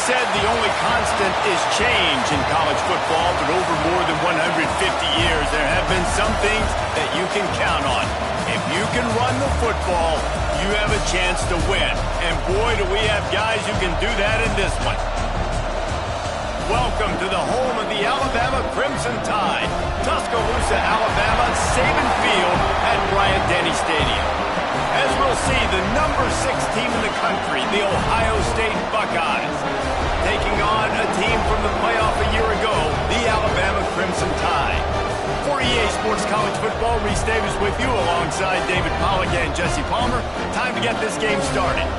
said the only constant is change in college football, but over more than 150 years, there have been some things that you can count on. If you can run the football, you have a chance to win. And boy, do we have guys who can do that in this one. Welcome to the home of the Alabama Crimson Tide, Tuscaloosa, Alabama, Saban Field at Bryant-Denny Stadium. As we'll see, the number 6 team in the country, the Ohio State Buckeyes, taking on a team from the playoff a year ago, the Alabama Crimson Tide. For EA Sports College Football, Reese Davis with you alongside David Pollack and Jesse Palmer. Time to get this game started.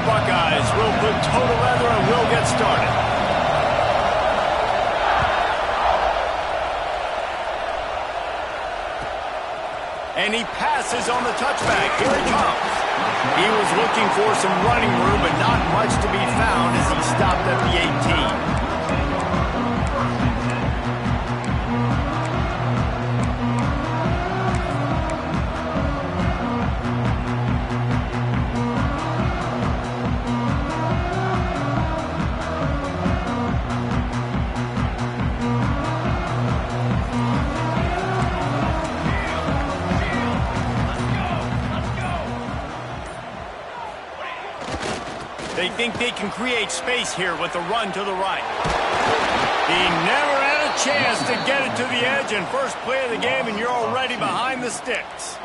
Buckeyes will put total leather and will get started. And he passes on the touchback. Here he comes. He was looking for some running room, but not much to be found as he stopped at the 18. They think they can create space here with the run to the right. He never had a chance to get it to the edge, and first play of the game, and you're already behind the sticks.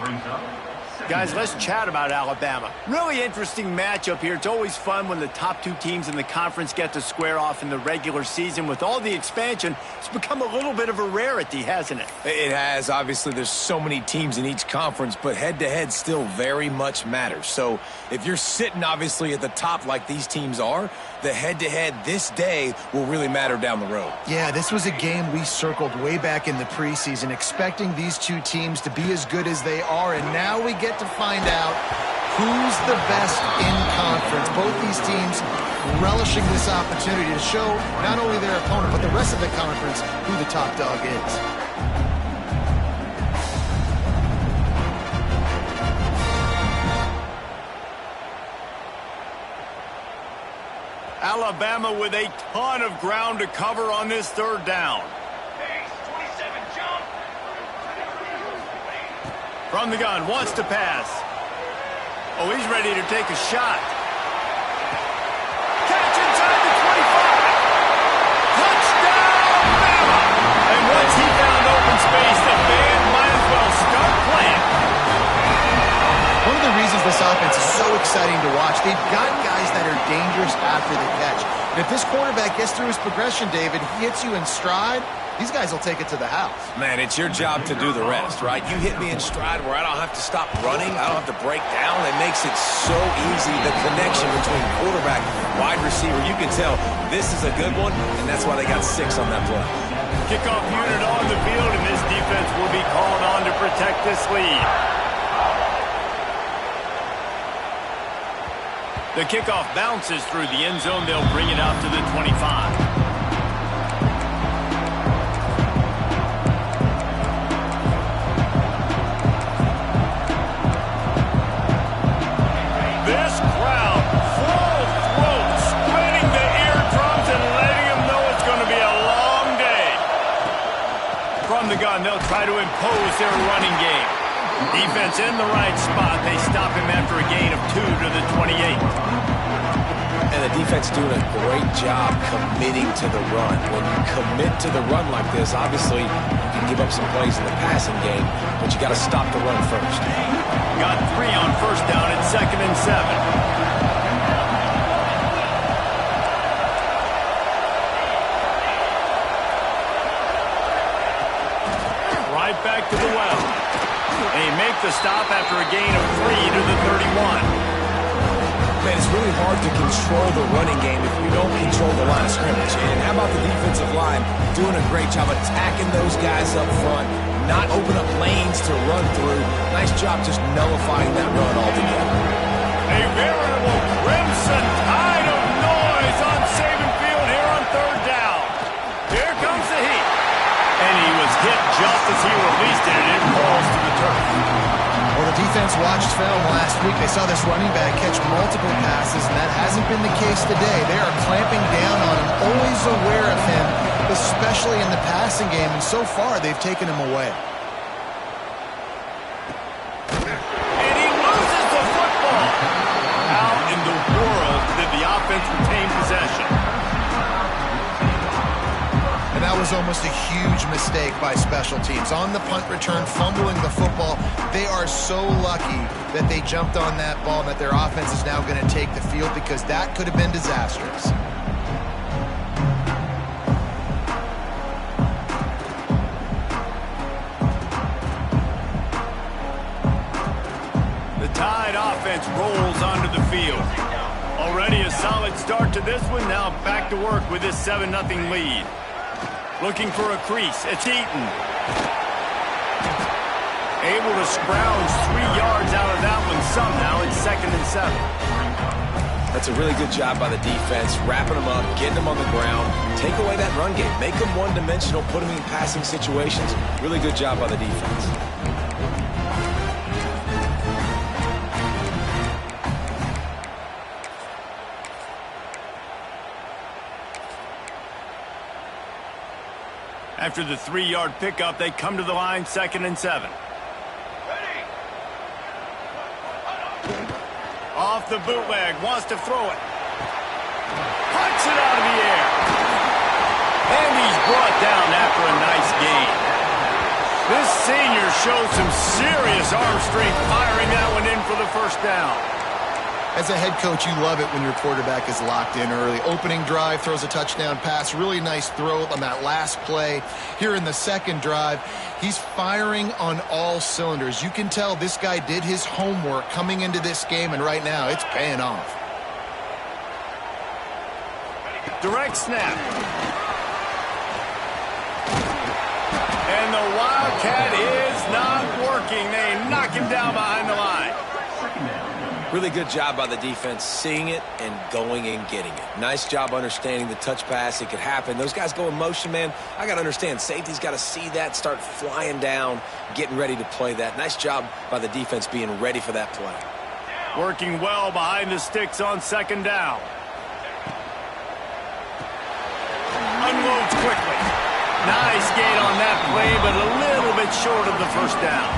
Guys, let's chat about Alabama. Really interesting matchup here. It's always fun when the top 2 teams in the conference get to square off in the regular season. With all the expansion, it's become a little bit of a rarity, hasn't it? It has. Obviously, there's so many teams in each conference, but head-to-head still very much matters. So if you're sitting, obviously, at the top like these teams are, the head-to-head this day will really matter down the road. Yeah, this was a game we circled way back in the preseason, expecting these 2 teams to be as good as they are, and now we get to find out who's the best in conference. Both these teams relishing this opportunity to show not only their opponent, but the rest of the conference who the top dog is. Alabama with a ton of ground to cover on this 3rd down. From the gun, wants to pass. Oh, he's ready to take a shot. Catch inside the 25. Touchdown, Bama! And once he found open space, the band might as well start playing. One of the reasons this offense is so exciting to watch, they've got guys that are dangerous after the catch. And if this quarterback gets through his progression, David, he hits you in stride, these guys will take it to the house. Man, it's your job to do the rest, right? You hit me in stride where I don't have to stop running. I don't have to break down. It makes it so easy. The connection between quarterback, wide receiver, you can tell this is a good one, and that's why they got 6 on that play. Kickoff unit on the field, and this defense will be called on to protect this lead. The kickoff bounces through the end zone. They'll bring it out to the 25. This crowd, full throat, spreading the eardrums and letting them know it's going to be a long day. From the gun, they'll try to impose their running game. Defense in the right spot. They stop him after a gain of 2 to the 28. And the defense doing a great job committing to the run. When you commit to the run like this, obviously you can give up some plays in the passing game, but you got to stop the run first. Got 3 on first down at 2nd and 7. Back to the well. They make the stop after a gain of 3 to the 31. Man, it's really hard to control the running game if you don't control the line of scrimmage. And how about the defensive line doing a great job attacking those guys up front, not open up lanes to run through. Nice job just nullifying that run altogether. A veritable crimson tide of noise on Saban Field here on 3rd down. hit just as he released it, and it falls to the turf. Well, the defense watched film last week. They saw this running back catch multiple passes, and that hasn't been the case today. They are clamping down on him, always aware of him, especially in the passing game, and so far they've taken him away. And he loses the football. How in the world did the offense retain possession? And that was almost a huge mistake by special teams. On the punt return, fumbling the football, they are so lucky that they jumped on that ball and that their offense is now going to take the field, because that could have been disastrous. The Tide offense rolls onto the field. Already a solid start to this one. Now back to work with this 7-0 lead. Looking for a crease. It's Eaton. Able to scrounge 3 yards out of that one somehow. It's 2nd and 7. That's a really good job by the defense, wrapping them up, getting them on the ground, take away that run game, make them one-dimensional, put them in passing situations. Really good job by the defense. After the 3-yard pickup, they come to the line, 2nd and 7. Off the bootleg, wants to throw it. Punts it out of the air. And he's brought down after a nice gain. This senior shows some serious arm strength, firing that one in for the first down. As a head coach, you love it when your quarterback is locked in early. Opening drive, throws a touchdown pass. Really nice throw on that last play. Here in the second drive, he's firing on all cylinders. You can tell this guy did his homework coming into this game, and right now it's paying off. Direct snap. And the Wildcat is not working. They knock him down behind the line. Really good job by the defense, seeing it and going and getting it. Nice job understanding the touch pass. It could happen. Those guys go in motion, man. I got to understand, safety's got to see that, start flying down, getting ready to play that. Nice job by the defense being ready for that play. Working well behind the sticks on 2nd down. Unloads quickly. Nice gain on that play, but a little bit short of the first down.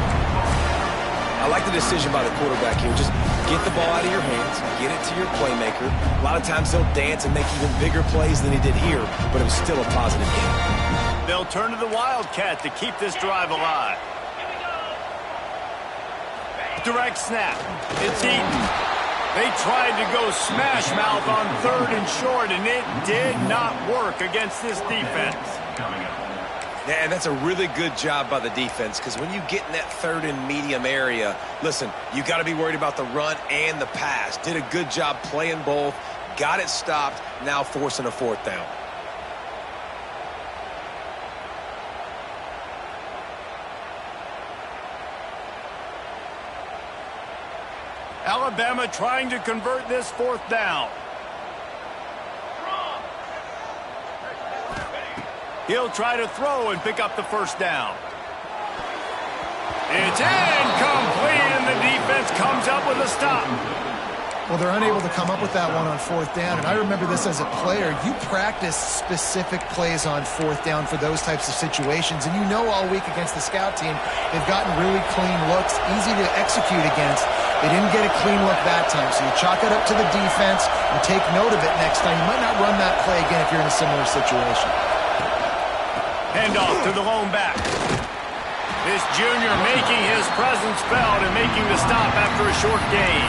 I like the decision by the quarterback here. Just get the ball out of your hands, get it to your playmaker. A lot of times he'll dance and make even bigger plays than he did here, but it was still a positive game. They'll turn to the Wildcat to keep this drive alive. Direct snap. It's Eaton. They tried to go smash mouth on 3rd and short, and it did not work against this defense. Yeah, that's a really good job by the defense, because when you get in that 3rd and medium area, listen, you got to be worried about the run and the pass. Did a good job playing both, got it stopped, now forcing a 4th down. Alabama trying to convert this 4th down. He'll try to throw and pick up the first down. It's incomplete, and the defense comes up with a stop. Well, they're unable to come up with that one on 4th down, and I remember this as a player. You practice specific plays on 4th down for those types of situations, and you know all week against the scout team, they've gotten really clean looks, easy to execute against. They didn't get a clean look that time, so you chalk it up to the defense and take note of it next time. You might not run that play again if you're in a similar situation. Handoff to the lone back. This junior making his presence felt and making the stop after a short gain.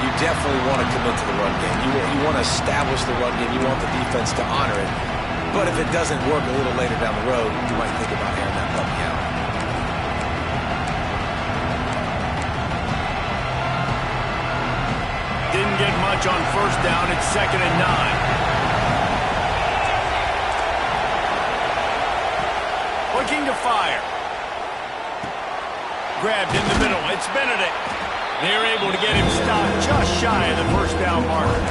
You definitely want to commit to the run game. You want to establish the run game. You want the defense to honor it. But if it doesn't work a little later down the road, you might think about airing that puppy out. Didn't get much on 1st down. It's 2nd and 9. Looking to fire. Grabbed in the middle. It's Benedict. They're able to get him stopped just shy of the 1st down marker.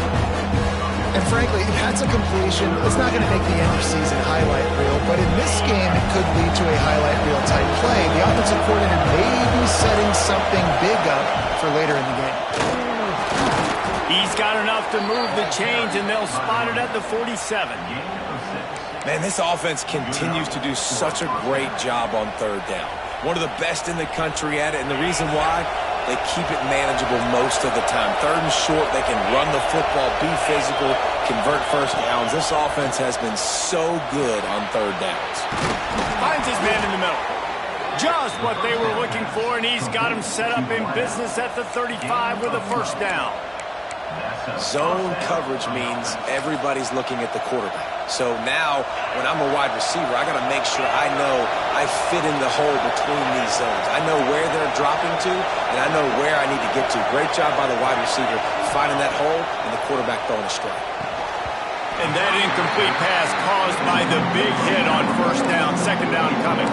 And frankly, that's a completion. It's not going to make the end of season highlight reel, but in this game, it could lead to a highlight reel type play. The offensive coordinator may be setting something big up for later in the game. He's got enough to move the chains, and they'll spot it at the 47. Man, this offense continues to do such a great job on third down. One of the best in the country at it, and the reason why, they keep it manageable most of the time. Third and short, they can run the football, be physical, convert first downs. This offense has been so good on third downs. Finds his man in the middle. Just what they were looking for, and he's got him set up in business at the 35 with a first down. Zone coverage means everybody's looking at the quarterback. So now, when I'm a wide receiver, I got to make sure I know I fit in the hole between these zones. I know where they're dropping to, and I know where I need to get to. Great job by the wide receiver finding that hole, and the quarterback throwing a strike. And that incomplete pass caused by the big hit on first down, second down coming.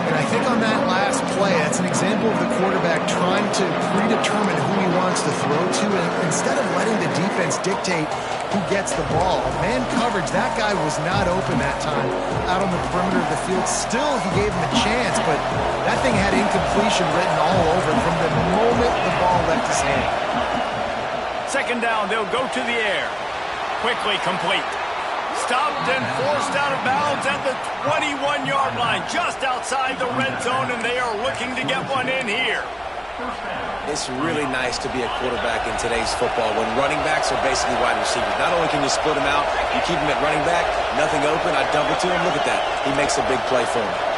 And I think on that last play, that's an example of the quarterback trying to predetermine who he wants to throw to, and instead of letting the defense dictate who gets the ball. Man coverage, that guy was not open that time out on the perimeter of the field. Still, he gave him a chance, but that thing had incompletion written all over it from the moment the ball left his hand. Second down, they'll go to the air. Quickly complete. Stopped and forced out of bounds at the 21-yard line, just outside the red zone, and they are looking to get one in here. It's really nice to be a quarterback in today's football when running backs are basically wide receivers. Not only can you split them out, you keep them at running back, nothing open, I dump it to him. Look at that. He makes a big play for me.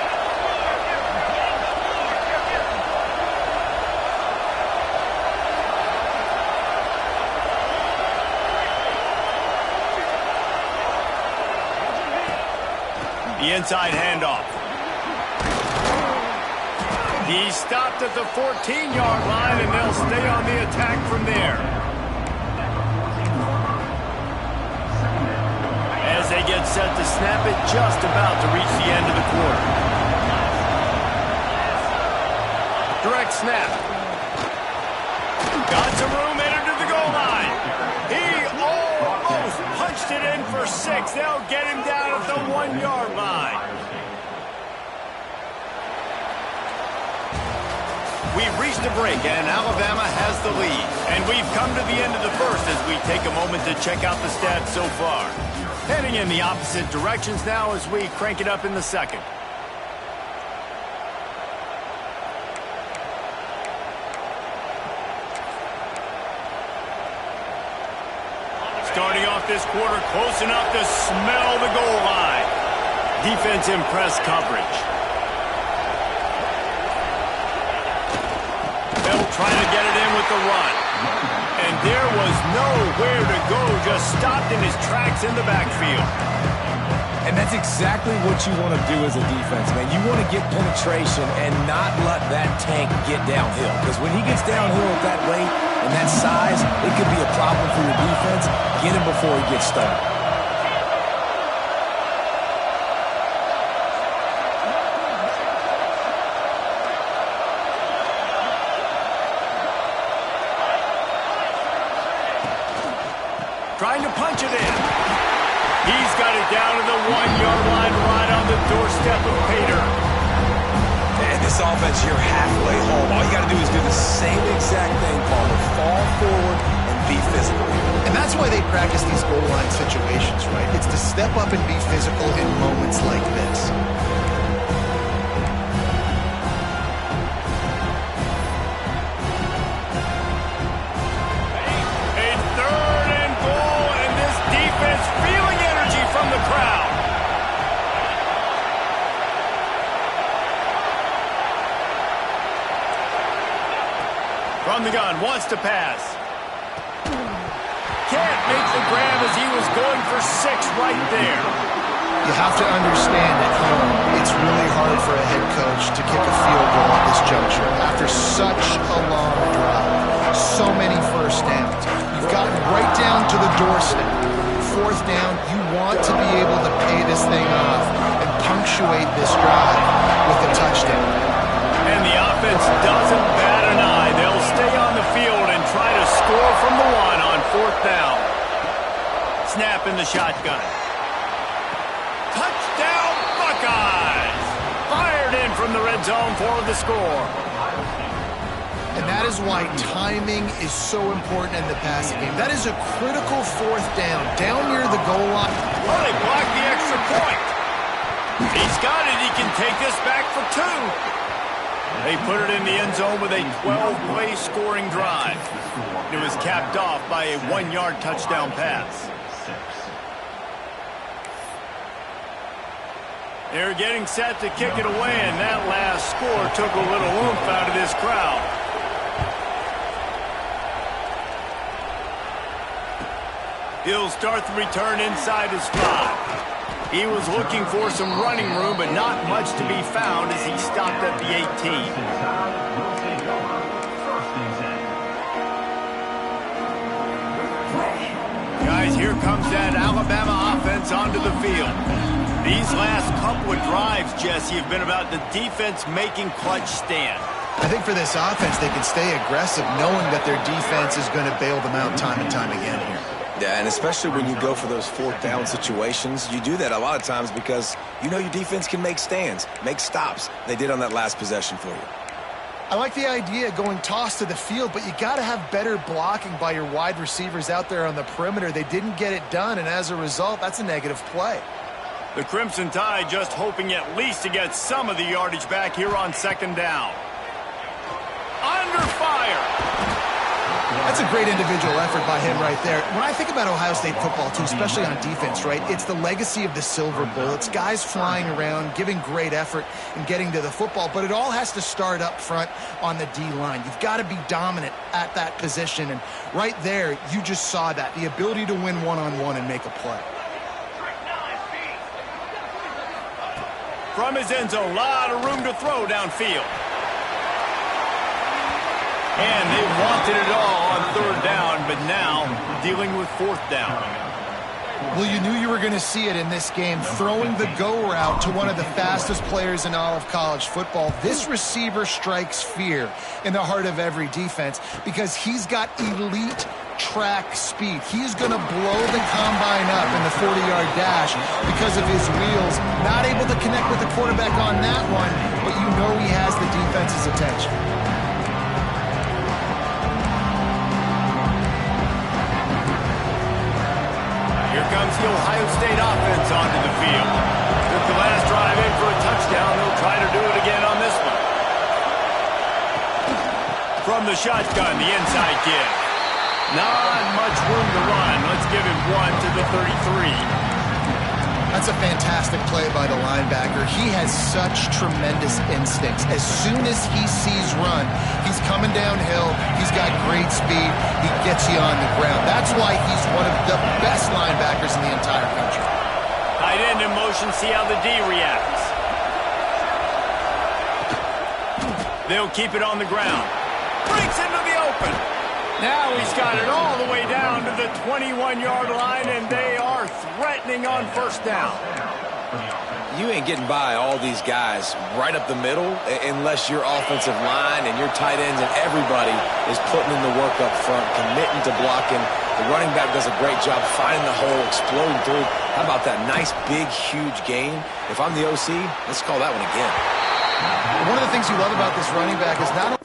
The inside handoff. He stopped at the 14-yard line, and they'll stay on the attack from there. As they get set to snap it, just about to reach the end of the quarter. Direct snap. Got some room, entered to the goal line. He almost punched it in for 6. They'll get him down at the 1-yard line. We've reached a break, and Alabama has the lead. And we've come to the end of the first as we take a moment to check out the stats so far. Heading in the opposite directions now as we crank it up in the second. Starting off this quarter close enough to smell the goal line. Defense in press coverage. They'll try to get it in with the run. And there was nowhere to go, just stopped in his tracks in the backfield. And that's exactly what you want to do as a defense, man. You want to get penetration and not let that tank get downhill. Because when he gets downhill at that rate and that size, it could be a problem for your defense. Get him before he gets started. Trying to punch it in. He's got it down to the 1-yard line right on the doorstep of Pater. And this offense, you're halfway home. All you got to do is do the same exact thing, Palmer. Fall forward and be physical. And that's why they practice these goal line situations, right? It's to step up and be physical in moments like this. Feeling energy from the crowd. From the gun, wants to pass. Can't make the grab as he was going for 6 right there. You have to understand at home, it's really hard for a head coach to kick a field goal at this juncture after such a long drive. So many first downs. You've gotten right down to the doorstep. 4th down, you want to be able to pay this thing off and punctuate this drive with a touchdown. And the offense doesn't bat an eye. They'll stay on the field and try to score from the 1 on 4th down. snap in the shotgun. Touchdown, Buckeyes! Fired in from the red zone for the score. And that is why timing is so important in the passing game. That is a critical fourth down near the goal line. Oh, they blocked the extra point. He's got it. He can take this back for 2. They put it in the end zone with a 12-play scoring drive. It was capped off by a 1-yard touchdown pass. They're getting set to kick it away, and that last score took a little oomph out of this crowd. He'll start the return inside his 5. He was looking for some running room, but not much to be found as he stopped at the 18. Guys, here comes that Alabama offense onto the field. These last couple of drives, Jesse, have been about the defense making clutch stand. I think for this offense, they can stay aggressive knowing that their defense is going to bail them out time and time again here. Yeah, and especially when you go for those fourth down situations, you do that a lot of times because you know your defense can make stands, make stops. They did on that last possession for you. I like the idea of going toss to the field, but you got to have better blocking by your wide receivers out there on the perimeter. They didn't get it done, and as a result, that's a negative play. The Crimson Tide just hoping at least to get some of the yardage back here on 2nd down. Under fire. That's a great individual effort by him right there. When I think about Ohio State football, too, especially on defense, right, it's the legacy of the Silver Bullets, guys flying around, giving great effort and getting to the football, but it all has to start up front on the D-line. You've got to be dominant at that position, and right there, you just saw that, the ability to win one-on-one and make a play. From his end zone, a lot of room to throw downfield. And they wanted it all on 3rd down, but now dealing with 4th down. Well, you knew you were going to see it in this game, throwing the go route to one of the fastest players in all of college football. This receiver strikes fear in the heart of every defense because he's got elite track speed. He's going to blow the combine up in the 40-yard dash because of his wheels. Not able to connect with the quarterback on that one, but you know he has the defense's attention. Here comes the Ohio State offense onto the field. Took the last drive in for a touchdown. They'll try to do it again on this one. From the shotgun, the inside give. Not much room to run. Let's give him 1 to the 33. That's a fantastic play by the linebacker. He has such tremendous instincts. As soon as he sees run, he's coming downhill. He's got great speed. He gets you on the ground. That's why he's one of the best linebackers in the entire country. Tight end in motion, see how the D reacts. They'll keep it on the ground. Breaks into the open. Now he's got it all the way down to the 21-yard line, and they are threatening on 1st down. You ain't getting by all these guys right up the middle unless your offensive line and your tight ends and everybody is putting in the work up front, committing to blocking. The running back does a great job finding the hole, exploding through. How about that nice, big, huge gain? If I'm the OC, let's call that one again. One of the things you love about this running back is not only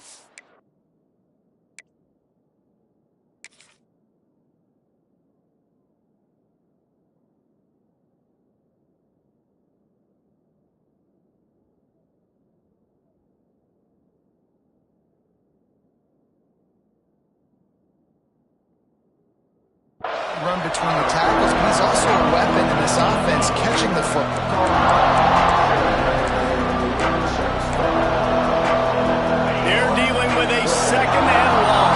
run between the tackles, but he's also a weapon in this offense, catching the football. They're dealing with a 2nd and long.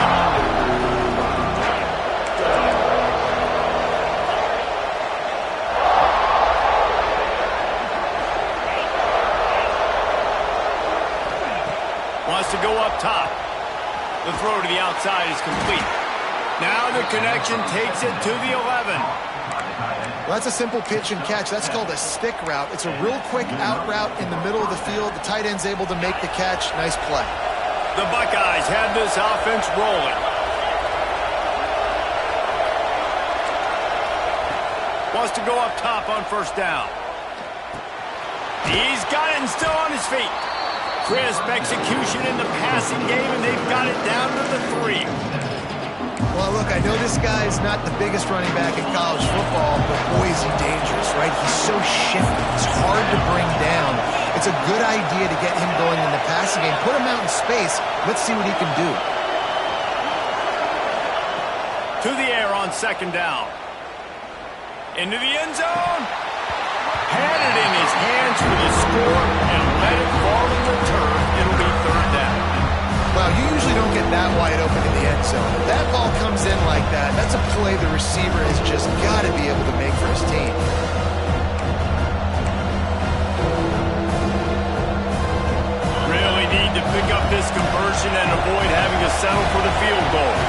Wants to go up top. The throw to the outside is complete. Now the connection takes it to the 11. Well, that's a simple pitch and catch. That's called a stick route. It's a real quick out route in the middle of the field. The tight end's able to make the catch. Nice play. The Buckeyes have this offense rolling. Wants to go up top on first down. He's got it and still on his feet. Crisp execution in the passing game, and they've got it down to the 3. Well, look, I know this guy is not the biggest running back in college football, but boy, is he dangerous, right? He's so shifty. He's hard to bring down. It's a good idea to get him going in the passing game. Put him out in space. Let's see what he can do. To the air on second down. Into the end zone. Had it in his hands for the score and let it fall to the turf. It'll be third down. Well, you usually don't get that wide open in the end zone. If that ball comes in like that, that's a play the receiver has just got to be able to make for his team. Really need to pick up this conversion and avoid having to settle for the field goal.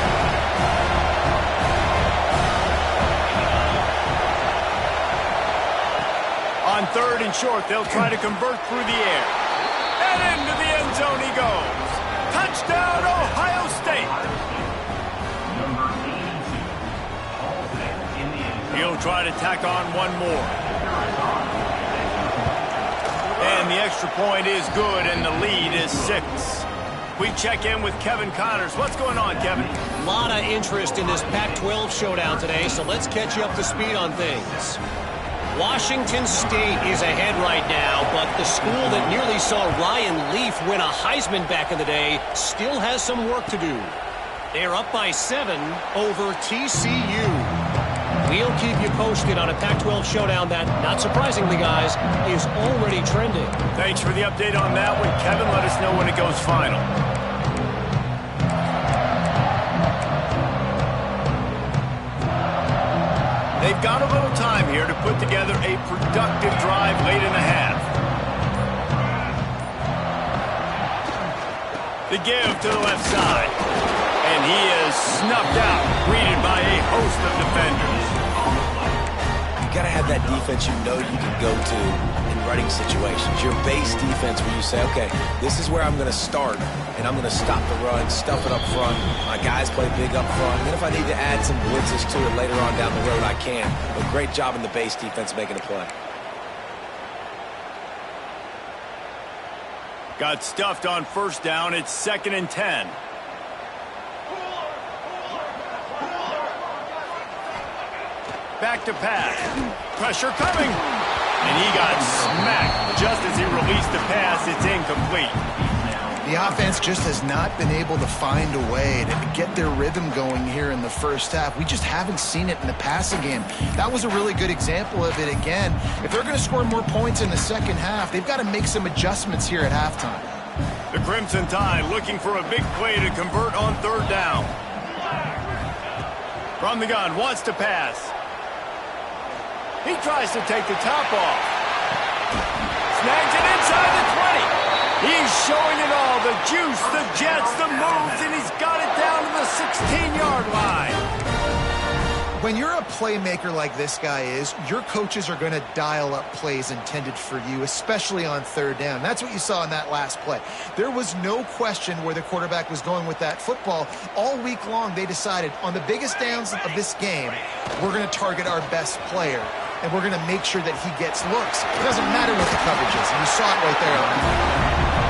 On third and short, they'll try to convert through the air. And into the end zone he goes. Touchdown, Ohio State. He'll try to tack on one more. And the extra point is good, and the lead is 6. We check in with Kevin Connors. What's going on, Kevin? A lot of interest in this Pac-12 showdown today, so let's catch you up to speed on things. Washington State is ahead right now, but the school that nearly saw Ryan Leaf win a Heisman back in the day still has some work to do. They're up by 7 over TCU. We'll keep you posted on a Pac-12 showdown that, not surprisingly, guys, is already trending. Thanks for the update on that one, Kevin. Let us know when it goes final. They've got a little time here to put together a productive drive late in the half. The give to the left side. And he is snuffed out, greeted by a host of defenders. You got to have that defense you know you can go to in running situations. Your base defense where you say, okay, this is where I'm going to start, and I'm going to stop the run, stuff it up front. My guys play big up front. And then if I need to add some blitzes to it later on down the road, I can. But great job in the base defense making a play. Got stuffed on first down. It's 2nd and 10. Back to pass. Pressure coming. And he got smacked just as he released the pass. It's incomplete. The offense just has not been able to find a way to get their rhythm going here in the first half. We just haven't seen it in the passing game. That was a really good example of it again. If they're going to score more points in the second half, they've got to make some adjustments here at halftime. The Crimson Tide looking for a big play to convert on third down. From the gun, wants to pass. He tries to take the top off. Snags it inside the 20. He's showing it all, the juice, the jets, the moves, and he's got it down to the 16-yard line. When you're a playmaker like this guy is, your coaches are going to dial up plays intended for you, especially on third down. That's what you saw in that last play. There was no question where the quarterback was going with that football. All week long, they decided on the biggest downs of this game, we're going to target our best player, and we're going to make sure that he gets looks. It doesn't matter what the coverage is, and you saw it right there.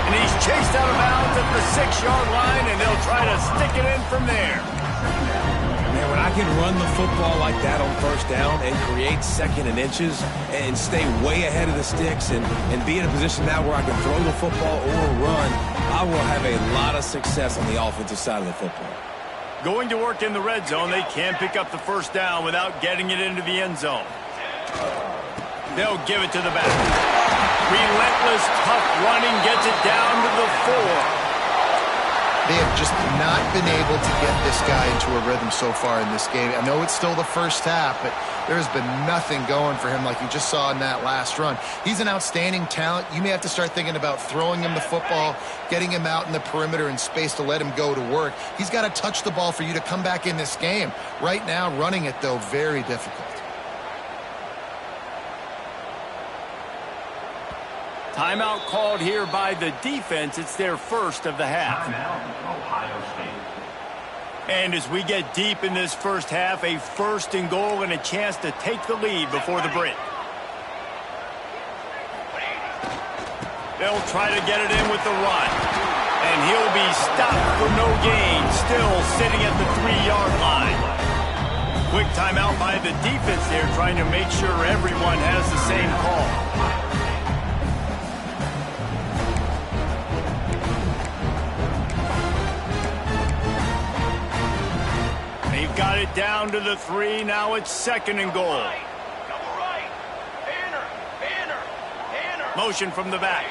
And he's chased out of bounds at the 6-yard line, and they'll try to stick it in from there. Man, when I can run the football like that on first down and create 2nd and inches and stay way ahead of the sticks and be in a position now where I can throw the football or run, I will have a lot of success on the offensive side of the football. Going to work in the red zone, they can't pick up the first down without getting it into the end zone. They'll give it to the back. Relentless, tough running gets it down to the 4. They have just not been able to get this guy into a rhythm so far in this game. I know it's still the first half, but there's been nothing going for him like you just saw in that last run. He's an outstanding talent. You may have to start thinking about throwing him the football, getting him out in the perimeter in space to let him go to work. He's got to touch the ball for you to come back in this game. Right now, running it, though, very difficult. Timeout called here by the defense. It's their first of the half. And as we get deep in this first half, a 1st and goal and a chance to take the lead before the break. They'll try to get it in with the run. And he'll be stopped for no gain, still sitting at the 3-yard line. Quick timeout by the defense there, trying to make sure everyone has the same call. They've got it down to the 3. Now it's 2nd and goal. Motion from the back.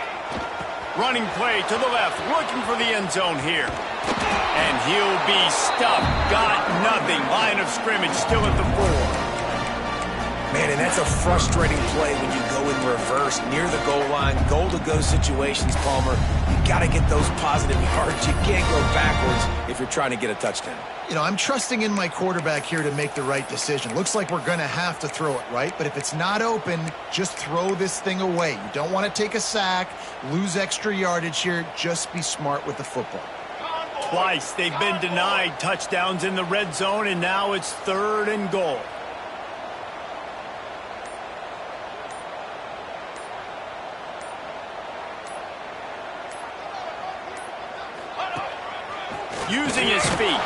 Running play to the left, looking for the end zone here. And he'll be stuffed. Got nothing. Line of scrimmage still at the 4. Man, and that's a frustrating play when you go in reverse near the goal line. Goal-to-go situations, Palmer. You got to get those positive yards. You can't go backwards if you're trying to get a touchdown. You know, I'm trusting in my quarterback here to make the right decision. Looks like we're going to have to throw it, right? But if it's not open, just throw this thing away. You don't want to take a sack, lose extra yardage here. Just be smart with the football. Twice they've been denied touchdowns in the red zone, and now it's 3rd and goal. Using his feet.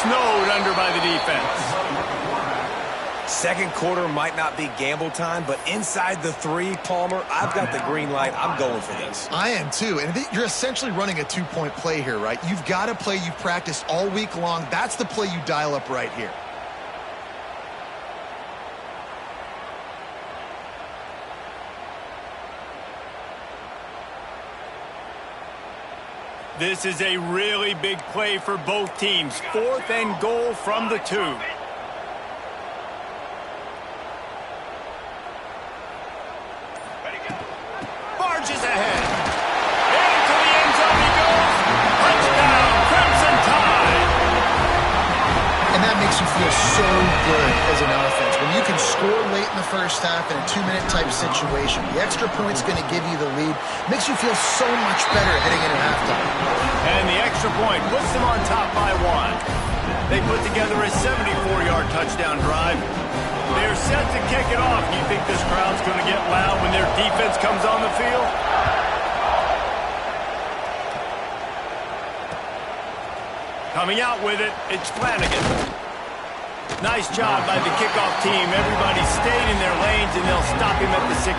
Snowed under by the defense. 2nd quarter might not be gamble time, but inside the 3, Palmer, I've got the green light. I'm going for this. I am too. And you're essentially running a 2-point play here, right? You've got a play you've practiced all week long. That's the play you dial up right here. This is a really big play for both teams. 4th and goal from the 2. Barges ahead. Into the end zone he goes. Touchdown, Crimson Tide. And that makes you feel so good as an offense. When you can score late in the first half in a 2-minute type situation, the extra point's going to give you the lead. Makes you feel so much better heading into halftime. And the extra point puts them on top by 1. They put together a 74-yard touchdown drive. They're set to kick it off. Do you think this crowd's going to get loud when their defense comes on the field? Coming out with it, it's Flanagan. Nice job by the kickoff team. Everybody stayed in their lanes, and they'll stop him at the 16.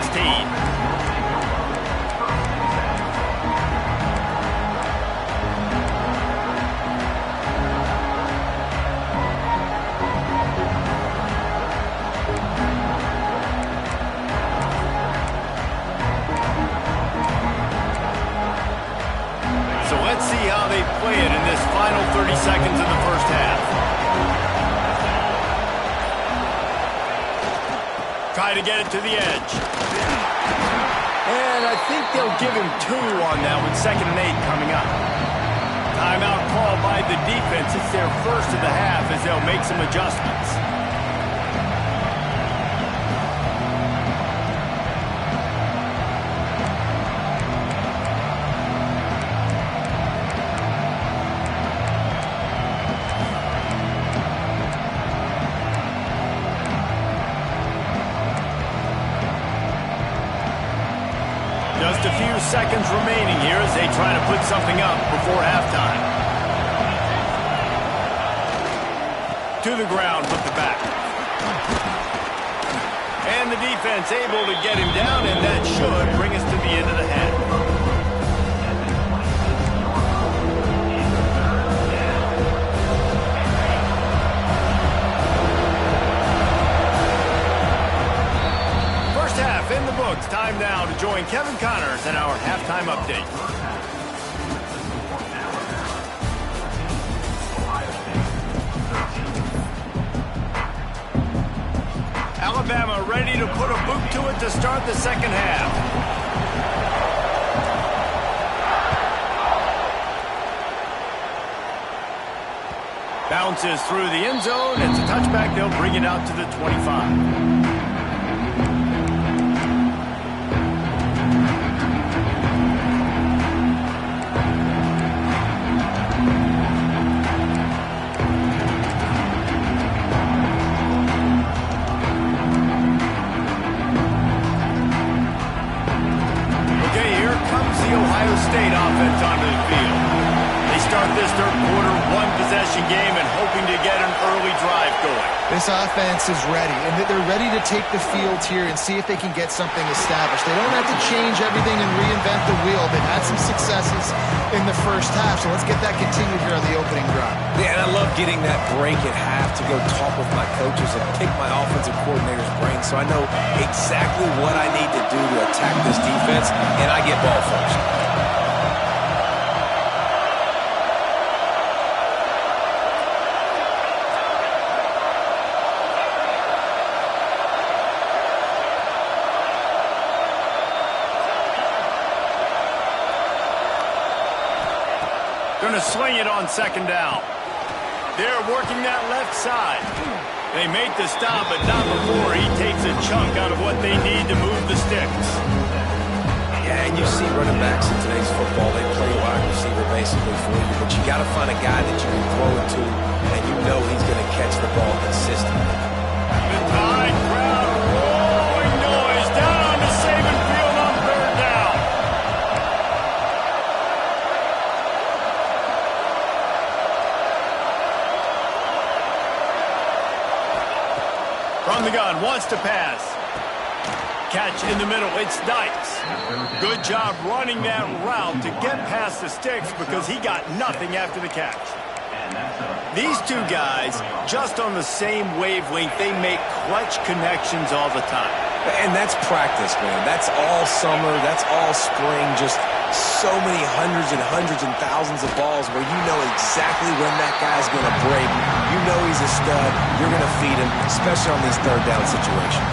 So let's see how they play it in this final 30 seconds of the first half. Try to get it to the edge. And I think they'll give him 2 on that with 2nd and 8 coming up. Timeout called by the defense. It's their first of the half as they'll make some adjustments. Just a few seconds remaining here as they try to put something up before halftime. To the ground with the back. And the defense able to get him down, and that should bring us to the end of the half. In the books. Time now to join Kevin Connors in our halftime update. Alabama ready to put a boot to it to start the second half. Bounces through the end zone. It's a touchback. They'll bring it out to the 25. this third quarter, one-possession game and hoping to get an early drive going. This offense is ready, and they're ready to take the field here and see if they can get something established. They don't have to change everything and reinvent the wheel. They've had some successes in the first half, so let's get that continued here on the opening drive. Yeah, and I love getting that break at half to go talk with my coaches and pick my offensive coordinator's brain so I know exactly what I need to do to attack this defense, and I get ball first. Going to swing it on second down. They're working that left side. They make the stop, but not before he takes a chunk out of what they need to move the sticks. Yeah, and you see running backs in today's football, they play wide receiver basically for you, but you got to find a guy that you can throw it to, and you know he's going to catch the ball consistently. The Tide crowd rolling noise down on the Saban field on third down. From the gun, wants to pass. Catch in the middle, it's Dykes. Good job running that route to get past the sticks because he got nothing after the catch. These two guys, just on the same wavelength, they make clutch connections all the time. And that's practice, man. That's all summer. That's all spring. Just so many hundreds and thousands of balls where you know exactly when that guy's going to break. You know he's a stud. You're going to feed him, especially on these third down situations.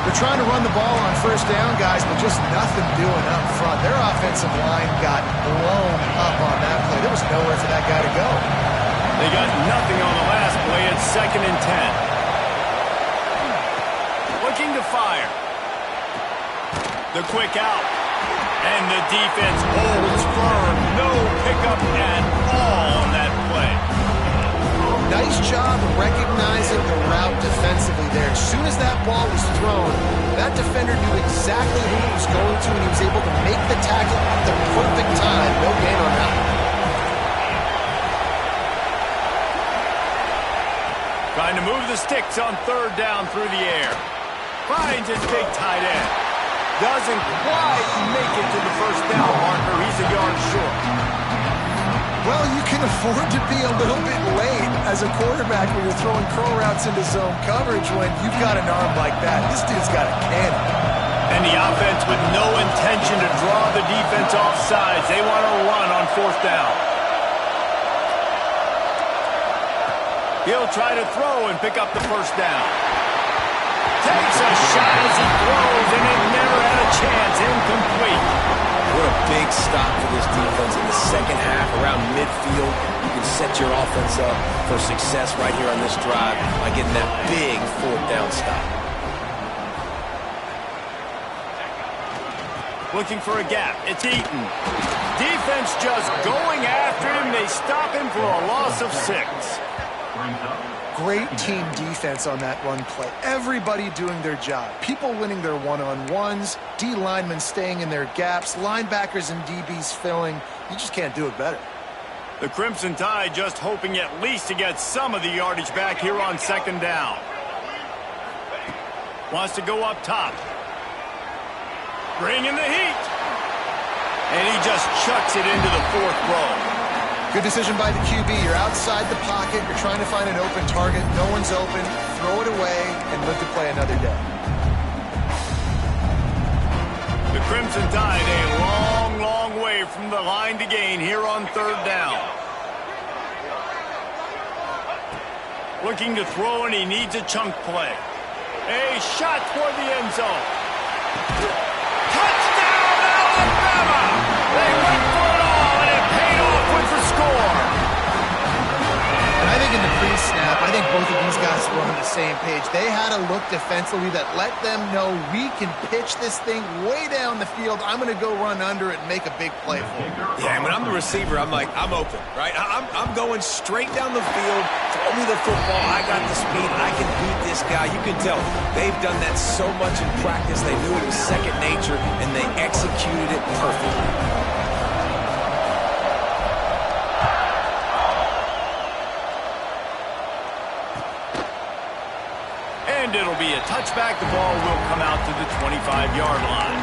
They're trying to run the ball on first down, guys, but just nothing doing up front. Their offensive line got blown up on that play. There was nowhere for that guy to go. They got nothing on the last play. It's 2nd and 10. Looking to fire. The quick out. And the defense holds firm. No pickup at all on that play. Nice job recognizing the route defensively there. As soon as that ball was thrown, that defender knew exactly who he was going to, and he was able to make the tackle at the perfect time. No gain on that one. Trying to move the sticks on third down through the air. Finds his big tight end. Doesn't quite make it to the first down marker. He's a yard short. Well, you can afford to be a little bit late as a quarterback when you're throwing curl routes into zone coverage when you've got an arm like that. This dude's got a cannon. And the offense with no intention to draw the defense off sides. They want to run on fourth down. He'll try to throw and pick up the first down. Takes a shot as he throws, and it never had a chance. Incomplete. What a big stop for this defense in the second half around midfield. You can set your offense up for success right here on this drive by getting that big fourth down stop. Looking for a gap. It's Eaton. Defense just going after him. They stop him for a loss of 6. Great team defense on that run play. Everybody doing their job. People winning their one-on-ones, D linemen staying in their gaps, linebackers and DBs filling. You just can't do it better. The Crimson Tide just hoping at least to get some of the yardage back here on second down. Wants to go up top. Bring in the heat. And he just chucks it into the fourth row. Good decision by the QB. You're outside the pocket. You're trying to find an open target. No one's open. Throw it away and live to play another day. The Crimson Tide a long, long way from the line to gain here on third down. Looking to throw, and he needs a chunk play. A shot toward the end zone. Touchdown, Alabama! They went for it all, and it paid off with the score. And I think in the pre-snap, I think both of these guys were on the same page. They had a look defensively that let them know we can pitch this thing way down the field. I'm going to go run under it and make a big play for it. Yeah, and when I'm the receiver, I'm like, I'm open, right? I'm going straight down the field. Throw me the football. I got the speed. I can beat this guy. You can tell they've done that so much in practice. They knew it was second nature, and they executed it perfectly. And it'll be a touchback. The ball will come out to the 25-yard line.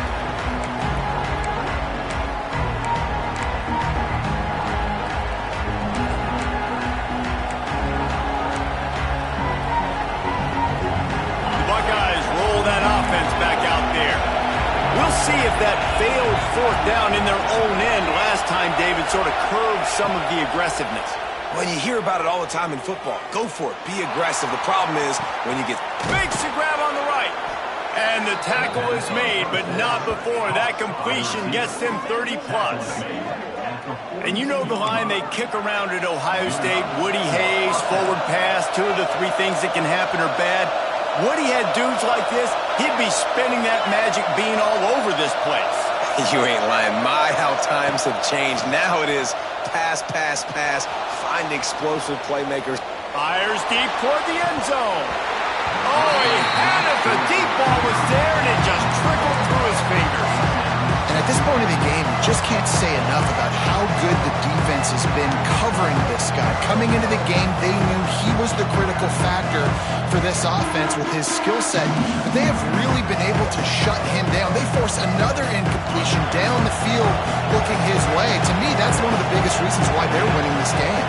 The Buckeyes roll that offense back out there. We'll see if that failed fourth down in their own end last time, David, sort of curved some of the aggressiveness. When you hear about it all the time in football, go for it. Be aggressive. The problem is when you get... Makes the grab on the right. And the tackle is made, but not before. That completion gets them 30-plus. And you know the line they kick around at Ohio State. Woody Hayes, forward pass, 2 of the 3 things that can happen are bad. Woody had dudes like this, he'd be spinning that magic bean all over this place. You ain't lying. My, how times have changed. Now it is pass, pass, pass. Find explosive playmakers. Fires deep toward the end zone. Oh, he had it. The deep ball was there, and it just trickled through his fingers. And at this point of the game, you just can't say enough about how good the defense has been covering this guy. Coming into the game, they knew he was the critical factor for this offense with his skill set. But they have really been able to shut him down. They force another incompletion down the field looking his way. To me, that's one of the biggest reasons why they're winning this game.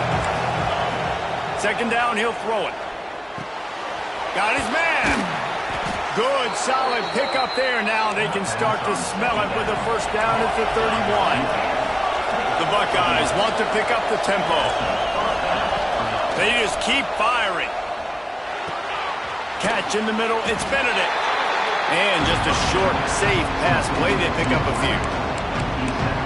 Second down, he'll throw it. Got his man. Good, solid pickup there. Now they can start to smell it with a first down at the 31. The Buckeyes want to pick up the tempo. They just keep firing. Catch in the middle. It's Benedict. And just a short, safe pass play. They pick up a few.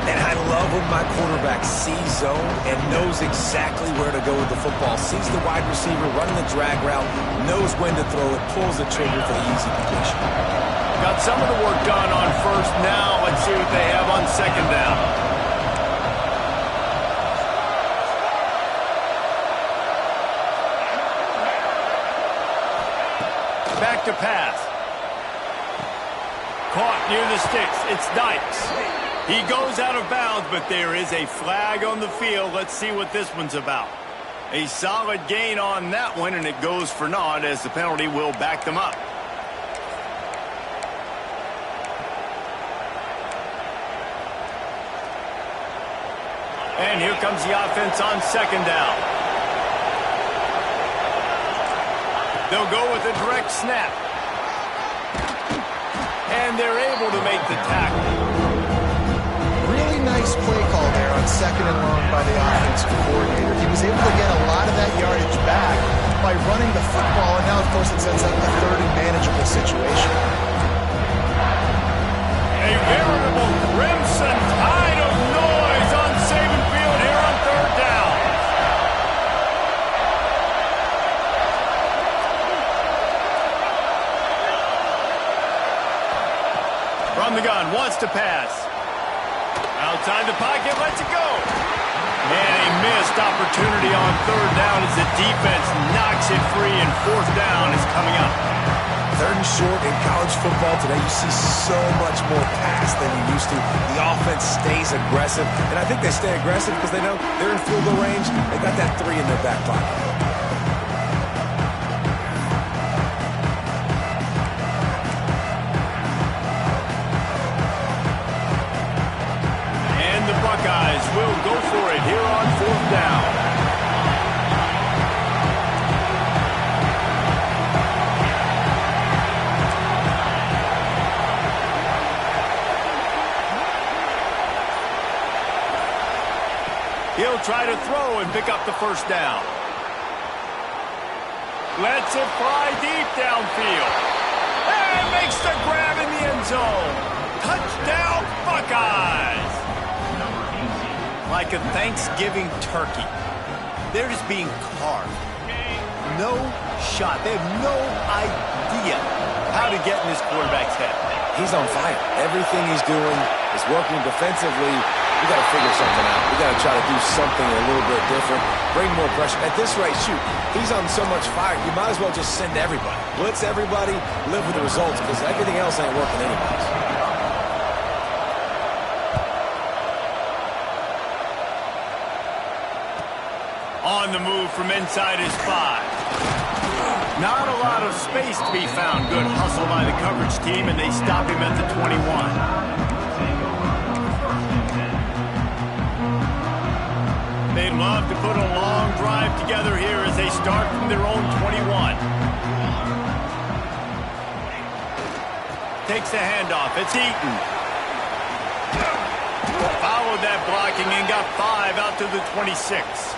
And I love when my quarterback sees zone and knows exactly where to go with the football. Sees the wide receiver running the drag route, knows when to throw it, pulls the trigger for the easy completion. Got some of the work done on first. Now let's see what they have on second down. Back to pass. Caught near the sticks. It's Dykes. He goes out of bounds, but there is a flag on the field. Let's see what this one's about. A solid gain on that one, and it goes for naught as the penalty will back them up. And here comes the offense on second down. They'll go with a direct snap. And they're able to make the tackle. Nice play call there on second and long by the offensive coordinator. He was able to get a lot of that yardage back by running the football, and now, of course, it sets up a third and manageable situation. A veritable crimson tide of noise on Saban Field here on third down. From the gun, wants to pass. Outside the pocket, lets it go. And a missed opportunity on third down as the defense knocks it free, and fourth down is coming up. Third and short in college football today, you see so much more pass than you used to. The offense stays aggressive, and I think they stay aggressive because they know they're in field goal range. They got that 3 in their back pocket. Buckeyes will go for it here on fourth down. He'll try to throw and pick up the first down. Lets it fly deep downfield. And makes the grab in the end zone. Touchdown, Buckeyes! Like a Thanksgiving turkey. They're just being carved. No shot. They have no idea how to get in this quarterback's head. He's on fire. Everything he's doing is working defensively. We got to figure something out. We got to try to do something a little bit different. Bring more pressure. At this rate, shoot, he's on so much fire, you might as well just send everybody. Blitz everybody, live with the results, because everything else ain't working anyways. On the move from inside his 5. Not a lot of space to be found. Good hustle by the coverage team, and they stop him at the 21. They'd love to put a long drive together here as they start from their own 21. Takes the handoff. It's Eaton. Followed that blocking and got 5 out to the 26.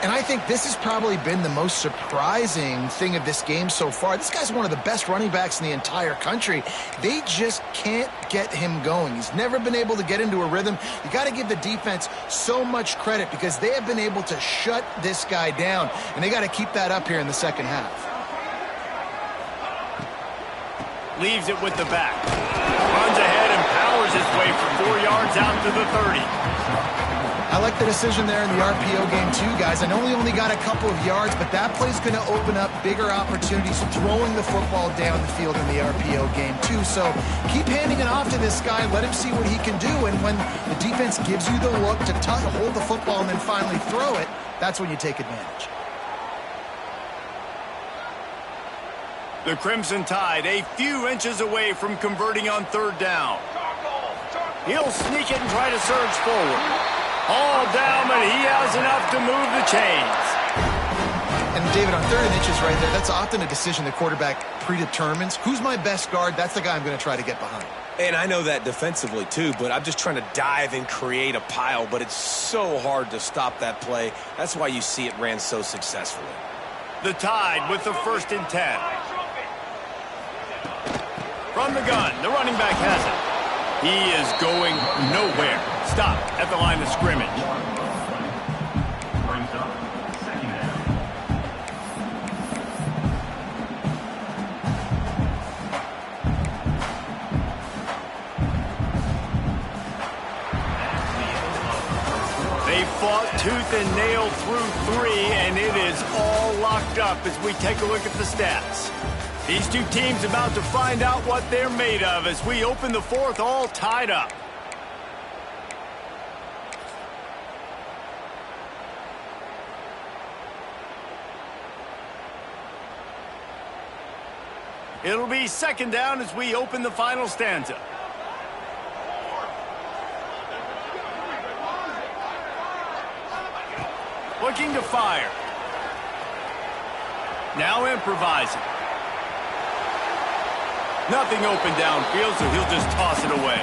And I think this has probably been the most surprising thing of this game so far. This guy's one of the best running backs in the entire country. They just can't get him going. He's never been able to get into a rhythm. You got to give the defense so much credit because they have been able to shut this guy down, and they got to keep that up here in the second half. Leaves it with the back. Runs ahead and powers his way for 4 yards out to the 30. I like the decision there in the RPO game too, guys. I know he only got a couple of yards, but that play's going to open up bigger opportunities throwing the football down the field in the RPO game too. So keep handing it off to this guy. Let him see what he can do. And when the defense gives you the look to hold the football and then finally throw it, that's when you take advantage. The Crimson Tide a few inches away from converting on 3rd down. He'll sneak it and try to surge forward. All down, but he has enough to move the chains. And David, on 3rd and inches right there, that's often a decision the quarterback predetermines. Who's my best guard? That's the guy I'm going to try to get behind. And I know that defensively too, but I'm just trying to dive and create a pile, but it's so hard to stop that play. That's why you see it ran so successfully. The Tide with the 1st and 10. From the gun, the running back has it. He is going nowhere. Stop at the line of scrimmage. They fought tooth and nail through 3, and it is all locked up as we take a look at the stats. These two teams about to find out what they're made of as we open the 4th all tied up. It'll be 2nd down as we open the final stanza. Looking to fire. Now improvising. Nothing open downfield, so he'll just toss it away.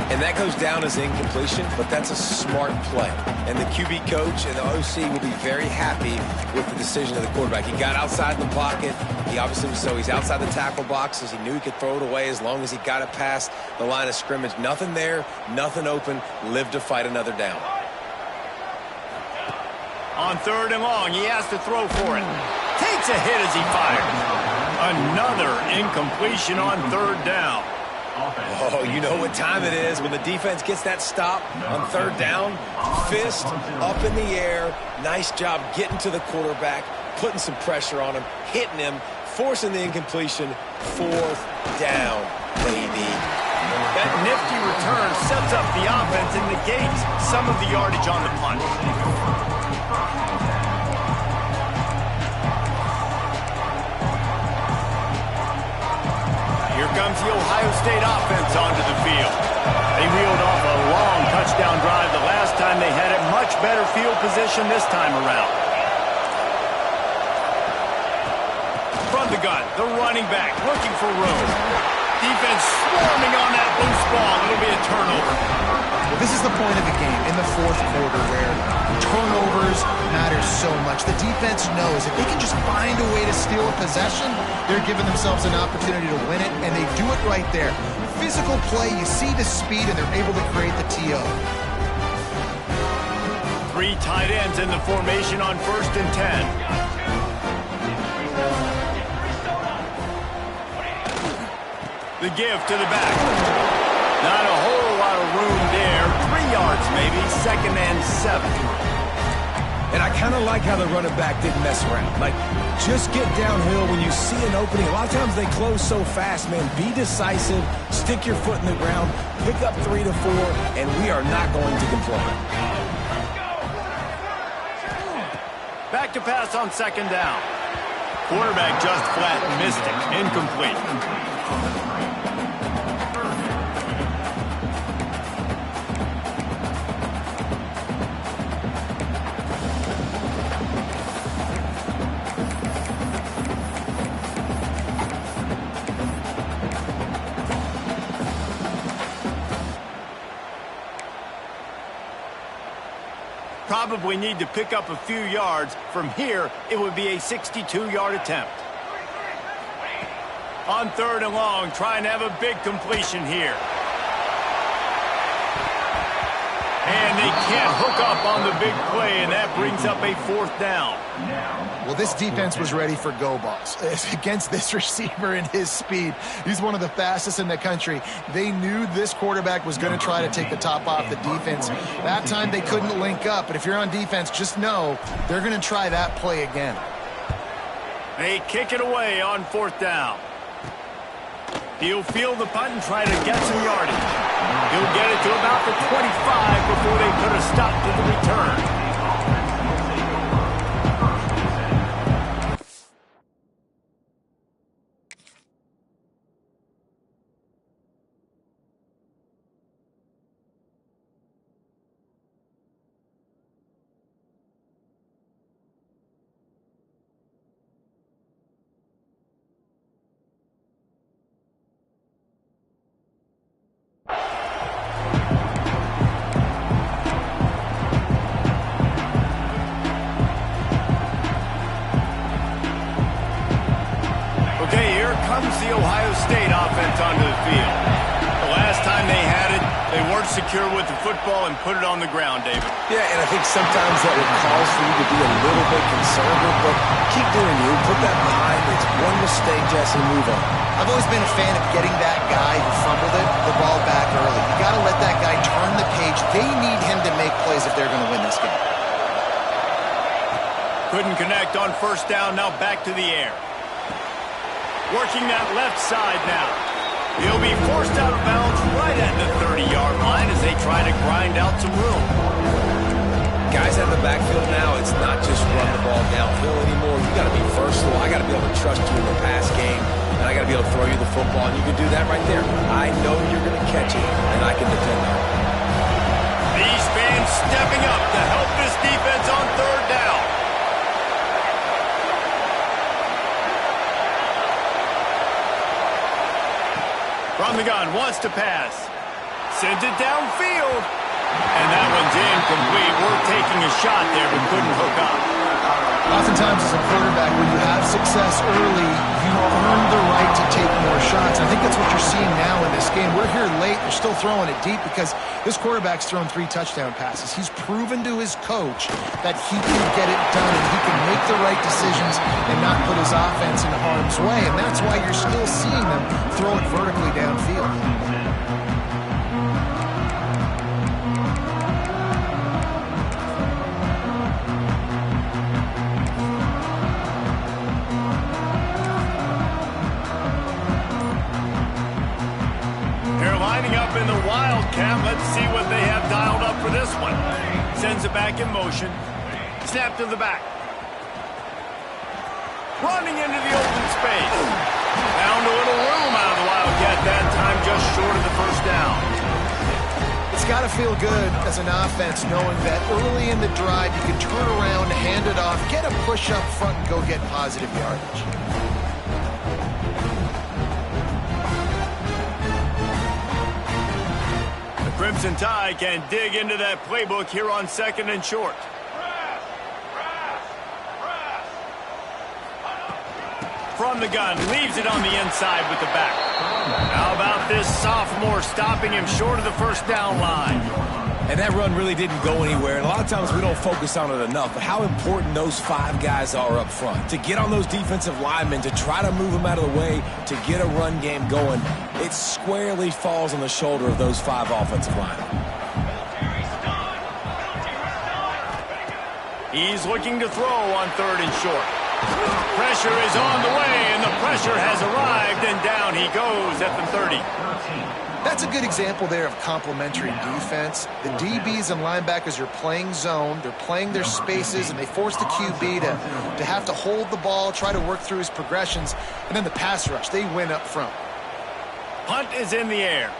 And that goes down as incompletion, but that's a smart play. And the QB coach and the OC will be very happy with the decision of the quarterback. He got outside the pocket. He obviously was he's outside the tackle boxes. He knew he could throw it away as long as he got it past the line of scrimmage. Nothing there, nothing open. Live to fight another down. On 3rd and long, he has to throw for it. Takes a hit as he fires. Another incompletion on 3rd down. Oh, you know what time it is when the defense gets that stop on 3rd down. Fist up in the air. Nice job getting to the quarterback, putting some pressure on him, hitting him, forcing the incompletion. 4th down, baby. That nifty return sets up the offense and negates some of the yardage on the punt. Here comes the Ohio State offense onto the field. They reeled off a long touchdown drive the last time they had it. Much better field position this time around. From the gun, the running back looking for room. Defense swarming on that loose ball. It'll be a turnover. Well, this is the point of the game in the 4th quarter where turnovers matter so much. The defense knows if they can just find a way to steal a possession, they're giving themselves an opportunity to win it, and they do it right there. Physical play, you see the speed, and they're able to create the TO. 3 tight ends in the formation on 1st and 10. The give to the back. Not a whole lot of room there. 3 yards maybe. 2nd and 7. And I kind of like how the running back didn't mess around. Like, just get downhill when you see an opening. A lot of times they close so fast, man. Be decisive. Stick your foot in the ground. Pick up 3 to 4, and we are not going to complain. Back to pass on 2nd down. quarterback just flat missed it. Incomplete. Probably need to pick up a few yards. From here, it would be a 62-yard attempt. On 3rd and long, trying to have a big completion here. And they can't hook up on the big play, and that brings up a 4th down. Well, this defense was ready for go balls. Against this receiver and his speed, he's one of the fastest in the country. They knew this quarterback was going to try to take the top off the defense. That time they couldn't link up, but if you're on defense, just know they're going to try that play again. They kick it away on 4th down. He'll field the punt and try to get some yardage. He'll get it to about the 25 before they put a stop to the return. Secure with the football and put it on the ground, David. Yeah, and I think sometimes that would cause for you to be a little bit conservative, but keep doing you. Put that behind. It's one mistake, Jesse, move on. I've always been a fan of getting that guy who fumbled it, the ball back early. You got to let that guy turn the page. They need him to make plays if they're going to win this game. Couldn't connect on 1st down, now back to the air. Working that left side now. He'll be forced out of bounds right at the 30-yard line as they try to grind out some room. Guys out of the backfield now, it's not just run the ball downhill anymore. You got to be versatile. I got to be able to trust you in the pass game, and I got to be able to throw you the football, and you can do that right there. I know you're going to catch it, and I can depend on it. These fans stepping up to help this defense on 3rd down. From the gun, wants to pass. Sends it downfield. And that one's incomplete. We're taking a shot there, but couldn't hook up. Oftentimes as a quarterback, when you have success early, you earn the right to take more shots. I think that's what you're seeing now in this game. We're here late. They're still throwing it deep because this quarterback's thrown 3 touchdown passes. He's proven to his coach that he can get it done and he can make the right decisions and not put his offense in harm's way. And that's why you're still seeing them throw it vertically downfield. Up in the Wildcat. Let's see what they have dialed up for this one. Sends it back in motion. Snap to the back. Running into the open space. Found a little room out of the Wildcat that time, just short of the 1st down. It's got to feel good as an offense knowing that early in the drive you can turn around, hand it off, get a push up front, and go get positive yardage. Crimson Tide can dig into that playbook here on 2nd and short. From the gun, leaves it on the inside with the back. How about this sophomore stopping him short of the 1st down line? And that run really didn't go anywhere. And a lot of times we don't focus on it enough, but how important those 5 guys are up front. To get on those defensive linemen, to try to move them out of the way, to get a run game going, it squarely falls on the shoulder of those 5 offensive linemen. He's looking to throw on 3rd and short. Pressure is on the way, and the pressure has arrived, and down he goes at the 30. That's a good example there of complementary defense. The DBs and linebackers are playing zone, they're playing their spaces, and they force the QB to have to hold the ball, try to work through his progressions, and then the pass rush, they win up front. Punt is in the air.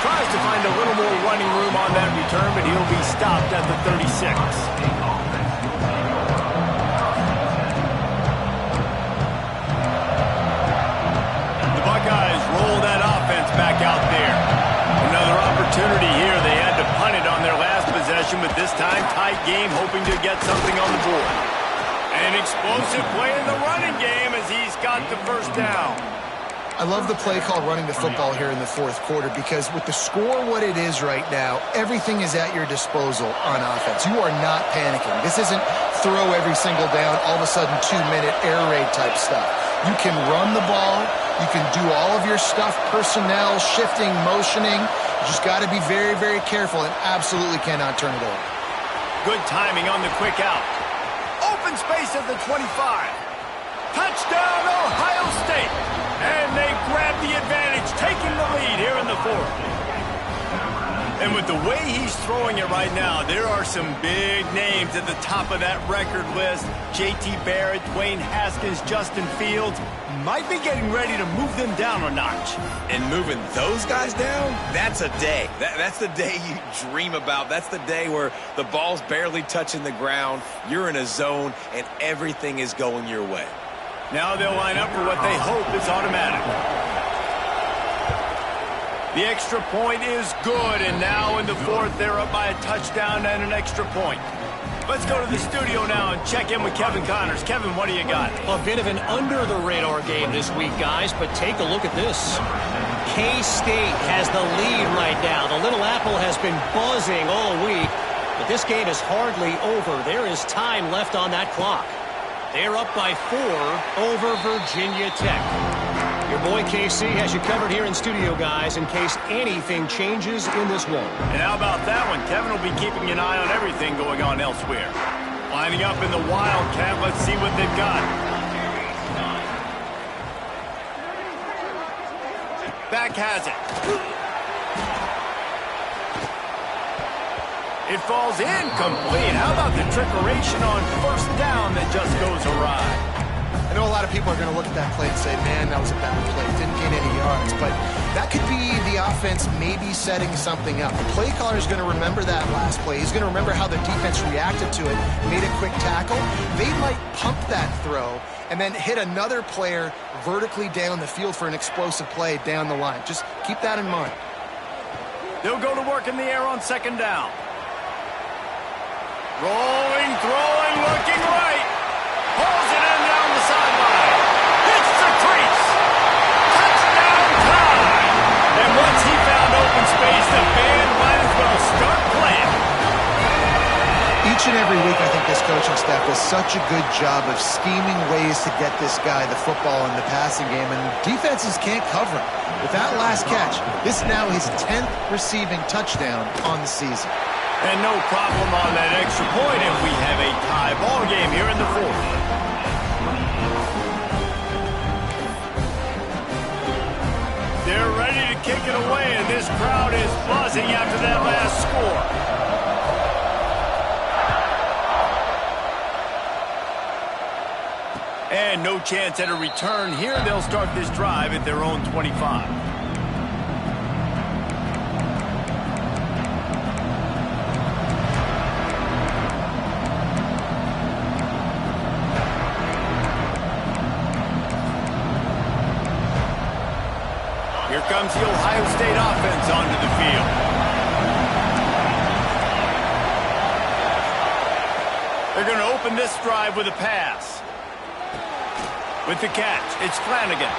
Tries to find a little more running room on that return, but he'll be stopped at the 36. Roll that offense back out there. Another opportunity here. They had to punt it on their last possession, but this time tight game, hoping to get something on the board. An explosive play in the running game as he's got the first down. I love the play call running the football here in the fourth quarter because with the score what it is right now, everything is at your disposal on offense. You are not panicking. This isn't throw every single down, all of a sudden 2-minute air raid type stuff. You can run the ball. You can do all of your stuff, personnel, shifting, motioning. You just got to be very, very careful and absolutely cannot turn it over. Good timing on the quick out. Open space at the 25. Touchdown, Ohio State. And they grab the advantage, taking the lead here in the fourth. And with the way he's throwing it right now, there are some big names at the top of that record list. J.T. Barrett, Dwayne Haskins, Justin Fields might be getting ready to move them down a notch. And moving those guys down, that's a day. That's the day you dream about. That's the day where the ball's barely touching the ground, you're in a zone, and everything is going your way. Now they'll line up for what they hope is automatic. The extra point is good, and now in the fourth, they're up by a touchdown and an extra point. Let's go to the studio now and check in with Kevin Connors. Kevin, what do you got? A bit of an under-the-radar game this week, guys, but take a look at this. K-State has the lead right now. The Little Apple has been buzzing all week, but this game is hardly over. There is time left on that clock. They're up by 4 over Virginia Tech. Your boy KC has you covered here in studio, guys, in case anything changes in this one. And how about that one? Kevin will be keeping an eye on everything going on elsewhere. Lining up in the Wildcat. Let's see what they've got. Back has it. It falls incomplete. How about the trickeration on first down that just goes awry? I know a lot of people are going to look at that play and say, man, that was a bad play. Didn't gain any yards. But that could be the offense maybe setting something up. The play caller is going to remember that last play. He's going to remember how the defense reacted to it, made a quick tackle. They might pump that throw and then hit another player vertically down the field for an explosive play down the line. Just keep that in mind. They'll go to work in the air on second down. Rolling, throwing, looking right. Pulls it in down the sideline. Hits the crease. Touchdown time. And once he found open space, the band might as well start playing. Each and every week, I think this coaching staff does such a good job of scheming ways to get this guy the football in the passing game, and defenses can't cover him. With that last catch, this is now his 10th receiving touchdown on the season. And no problem on that extra point if we have a tie ball game here in the fourth. They're ready to kick it away, and this crowd is buzzing after that last score. And no chance at a return here. They'll start this drive at their own 25. Here comes the Ohio State offense onto the field. They're going to open this drive with a pass. With the catch, it's Flanagan.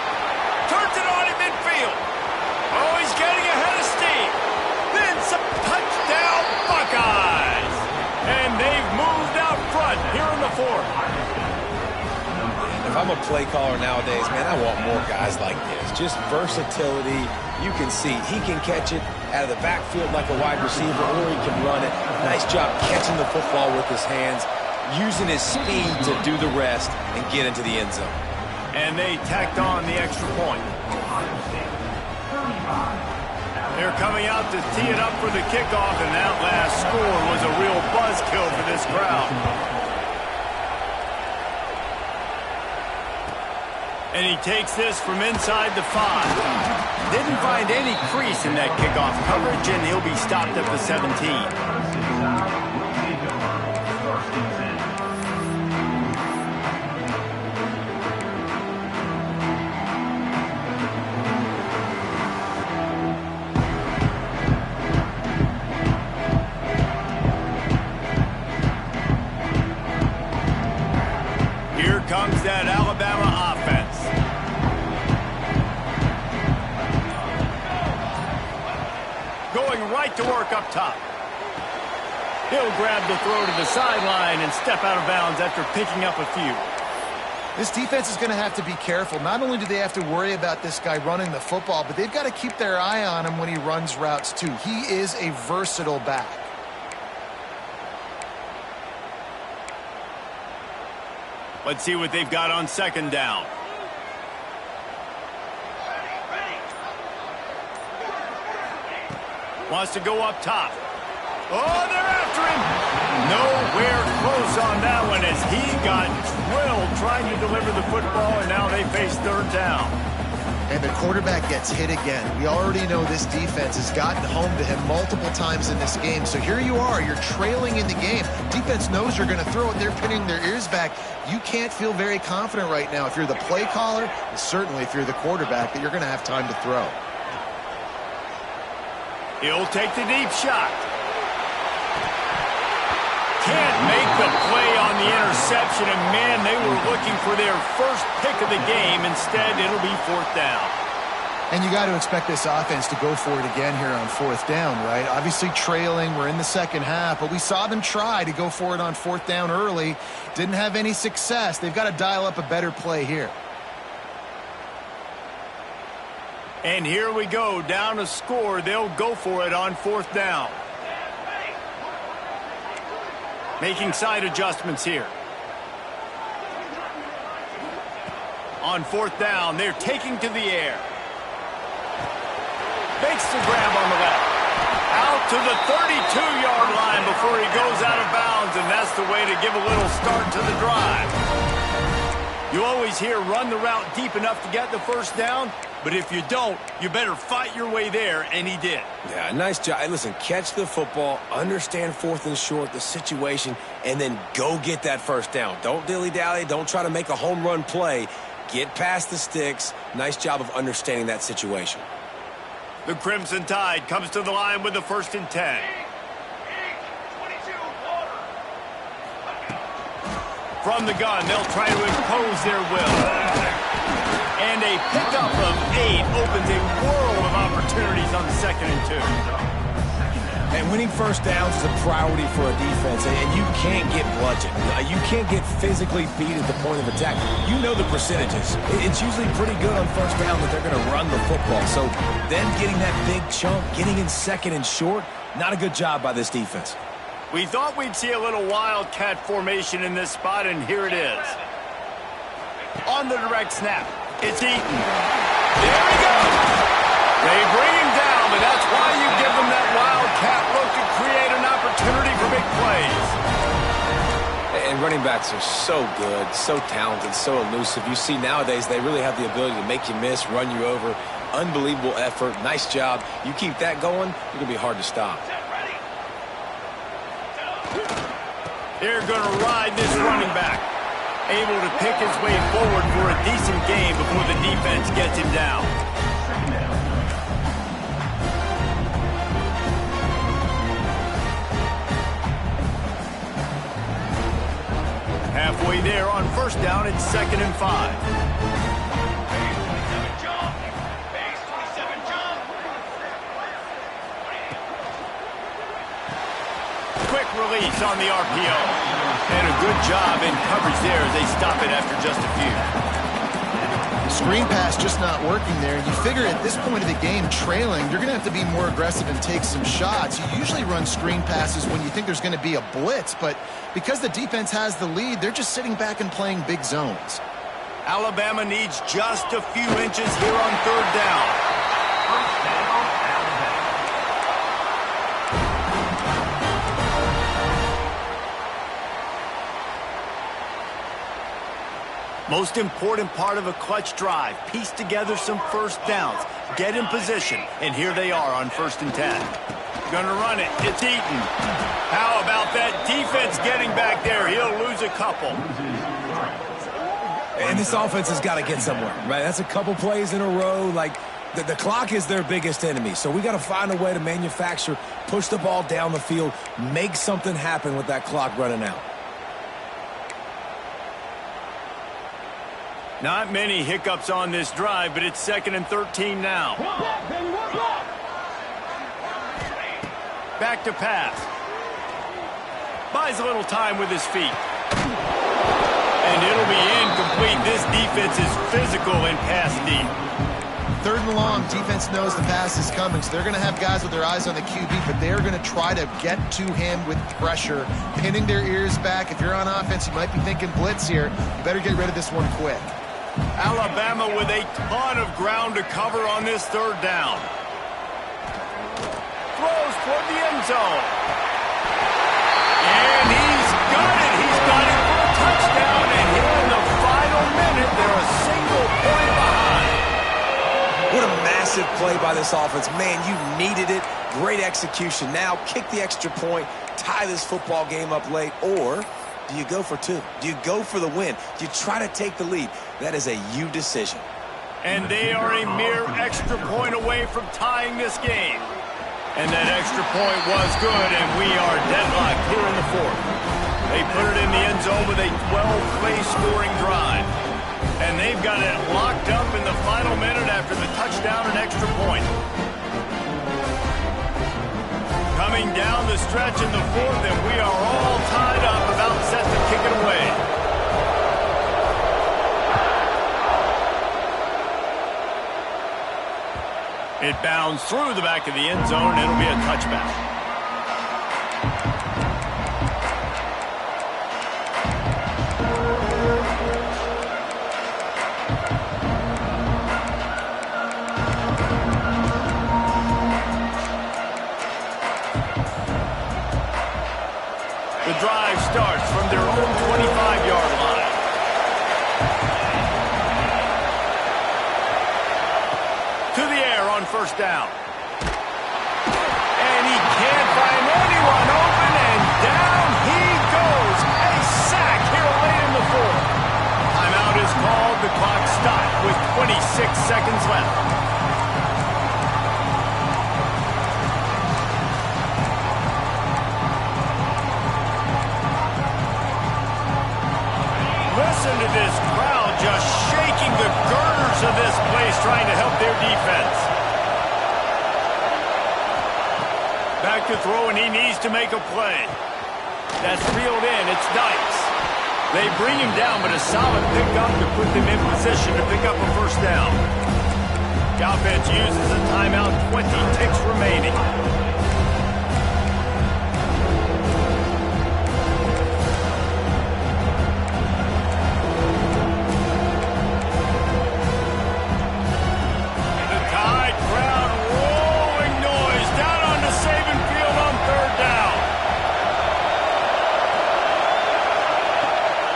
Turns it on in midfield. Oh, he's getting ahead of steam. Then some touchdown Buckeyes. And they've moved out front here in the fourth. If I'm a play caller nowadays, man, I want more guys like this. Just versatility. You can see he can catch it out of the backfield like a wide receiver, or he can run it. Nice job catching the football with his hands, using his speed to do the rest and get into the end zone. And they tacked on the extra point. They're coming out to tee it up for the kickoff, and that last score was a real buzzkill for this crowd. And he takes this from inside the 5. Didn't find any crease in that kickoff coverage, and he'll be stopped at the 17. Comes that Alabama offense. Going right to work up top. He'll grab the throw to the sideline and step out of bounds after picking up a few. This defense is going to have to be careful. Not only do they have to worry about this guy running the football, but they've got to keep their eye on him when he runs routes too. He is a versatile back. Let's see what they've got on second down. Wants to go up top. Oh, they're after him. Nowhere close on that one as he got drilled trying to deliver the football, and now they face third down. And the quarterback gets hit again. We already know this defense has gotten home to him multiple times in this game. So here you are, you're trailing in the game. Defense knows you're going to throw it. They're pinning their ears back. You can't feel very confident right now if you're the play caller, and certainly if you're the quarterback, that you're going to have time to throw. He'll take the deep shot. Can't make the play on the interception, and man, they were looking for their first pick of the game. Instead, it'll be fourth down. And you got to expect this offense to go for it again here on fourth down, right? Obviously trailing, we're in the second half, but we saw them try to go for it on fourth down early. Didn't have any success. They've got to dial up a better play here. And here we go, down a score. They'll go for it on fourth down. Making side adjustments here. On fourth down, they're taking to the air. Makes the grab on the left. Out to the 32-yard line before he goes out of bounds, and that's the way to give a little start to the drive. You always hear run the route deep enough to get the first down, but if you don't, you better fight your way there, and he did. Yeah, nice job. Hey, listen, catch the football, understand fourth and short, the situation, and then go get that first down. Don't dilly-dally. Don't try to make a home run play. Get past the sticks. Nice job of understanding that situation. The Crimson Tide comes to the line with the 1st and 10. From the gun, they'll try to impose their will. And a pickup of 8 opens a world of opportunities on 2nd and 2. And winning first downs is a priority for a defense, and you can't get bludgeoned. You can't get physically beat at the point of attack. You know the percentages. It's usually pretty good on first down that they're going to run the football. So then getting that big chunk, getting in 2nd and short, not a good job by this defense. We thought we'd see a little wildcat formation in this spot, and here it is. On the direct snap, it's Eaton. There he goes. They bring him down, but that's why you give them that wildcat look to create an opportunity for big plays. And running backs are so good, so talented, so elusive. You see nowadays they really have the ability to make you miss, run you over. Unbelievable effort. Nice job. You keep that going, it'll be hard to stop. They're going to ride this running back. Able to pick his way forward for a decent game before the defense gets him down. Halfway there on first down, it's 2nd and 5. Quick release on the RPO. And a good job in coverage there as they stop it after just a few. Screen pass just not working there. You figure at this point of the game, trailing, you're going to have to be more aggressive and take some shots. You usually run screen passes when you think there's going to be a blitz, but because the defense has the lead, they're just sitting back and playing big zones. Alabama needs just a few inches here on third down. Most important part of a clutch drive, piece together some first downs, get in position, and here they are on 1st and 10. Gonna run it, it's Eaton. How about that defense getting back there? He'll lose a couple. And this offense has got to get somewhere, right? That's a couple plays in a row. Like, the clock is their biggest enemy. So we got to find a way to manufacture, push the ball down the field, make something happen with that clock running out. Not many hiccups on this drive, but it's 2nd and 13 now. Back to pass. Buys a little time with his feet. And it'll be incomplete. This defense is physical and pass deep. 3rd and long, defense knows the pass is coming, so they're going to have guys with their eyes on the QB, but they're going to try to get to him with pressure, pinning their ears back. If you're on offense, you might be thinking blitz here. You better get rid of this one quick. Alabama with a ton of ground to cover on this 3rd down. Throws toward the end zone. And he's got it. He's got it for a touchdown. And here in the final minute, they're a single point behind. What a massive play by this offense. Man, you needed it. Great execution. Now kick the extra point, tie this football game up late, or do you go for 2? Do you go for the win? Do you try to take the lead? That is a you decision. And they are a mere extra point away from tying this game. And that extra point was good, and we are deadlocked here in the 4th. They put it in the end zone with a 12-play scoring drive. And they've got it locked up in the final minute after the touchdown and extra point. Coming down the stretch in the 4th, and we are all tied up, about set to kick it away. It bounds through the back of the end zone, and it'll be a touchback. The drive starts from their own 25-yard line. To the air on 1st down. And he can't find anyone open, and down he goes. A sack here late in the 4th. Timeout is called. The clock stopped with 26 seconds left. Listen to this crowd just shaking the girders of this place, trying to help their defense. Back to throw, and he needs to make a play. That's reeled in. It's Dykes. They bring him down, but a solid pickup to put them in position to pick up a 1st down. The offense uses a timeout, 20 ticks remaining.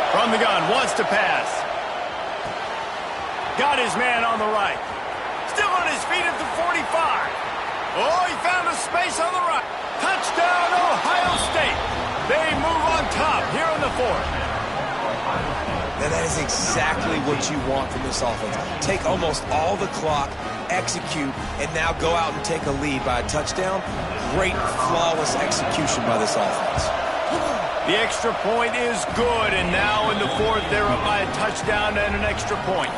From the gun, wants to pass. Got his man on the right. Still on his feet at the 45. Oh, he found a space on the right. Touchdown, Ohio State. They move on top here in the 4th. Now, that is exactly what you want from this offense. Take almost all the clock, execute, and now go out and take a lead by a touchdown. Great, flawless execution by this offense. The extra point is good, and now in the 4th, they're up by a touchdown and an extra point.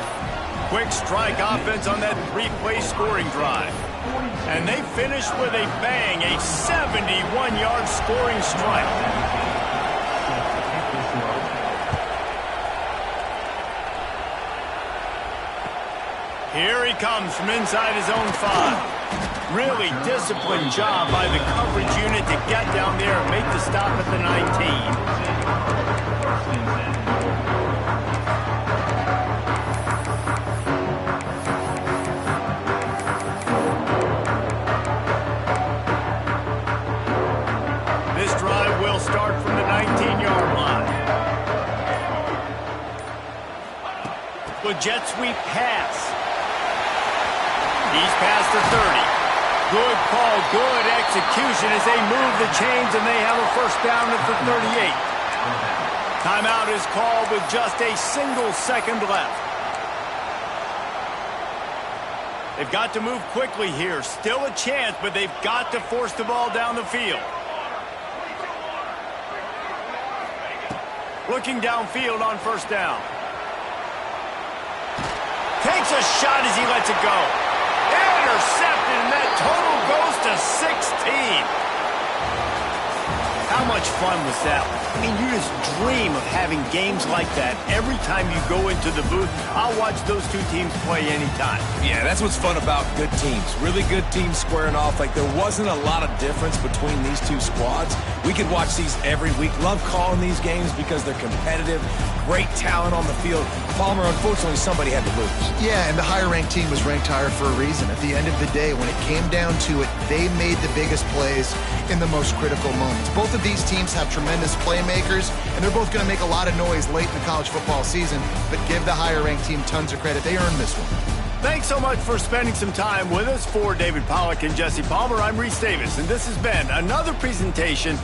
Quick strike offense on that 3-play scoring drive. And they finish with a bang, a 71-yard scoring strike. Here he comes from inside his own 5. Really disciplined job by the coverage unit to get down there and make the stop at the 19. start from the 19-yard line. The jet sweep pass. He's past the 30. Good call, good execution as they move the chains, and they have a first down at the 38. Timeout is called with just a single second left. They've got to move quickly here. Still a chance, but they've got to force the ball down the field. Looking downfield on first down. Takes a shot as he lets it go. Intercepted, and that total goes to 16. How much fun was that? I mean, you just dream of having games like that every time you go into the booth. I'll watch those two teams play anytime. Yeah, that's what's fun about good teams. Really good teams squaring off. Like, there wasn't a lot of difference between these two squads. We could watch these every week. Love calling these games because they're competitive. Great talent on the field. Palmer, unfortunately, somebody had to lose. Yeah, and the higher-ranked team was ranked higher for a reason. At the end of the day, when it came down to it, they made the biggest plays in the most critical moments. Both of these teams have tremendous playmakers, and they're both going to make a lot of noise late in the college football season, but give the higher-ranked team tons of credit. They earned this one. Thanks so much for spending some time with us. For David Pollack and Jesse Palmer, I'm Reese Davis, and this has been another presentation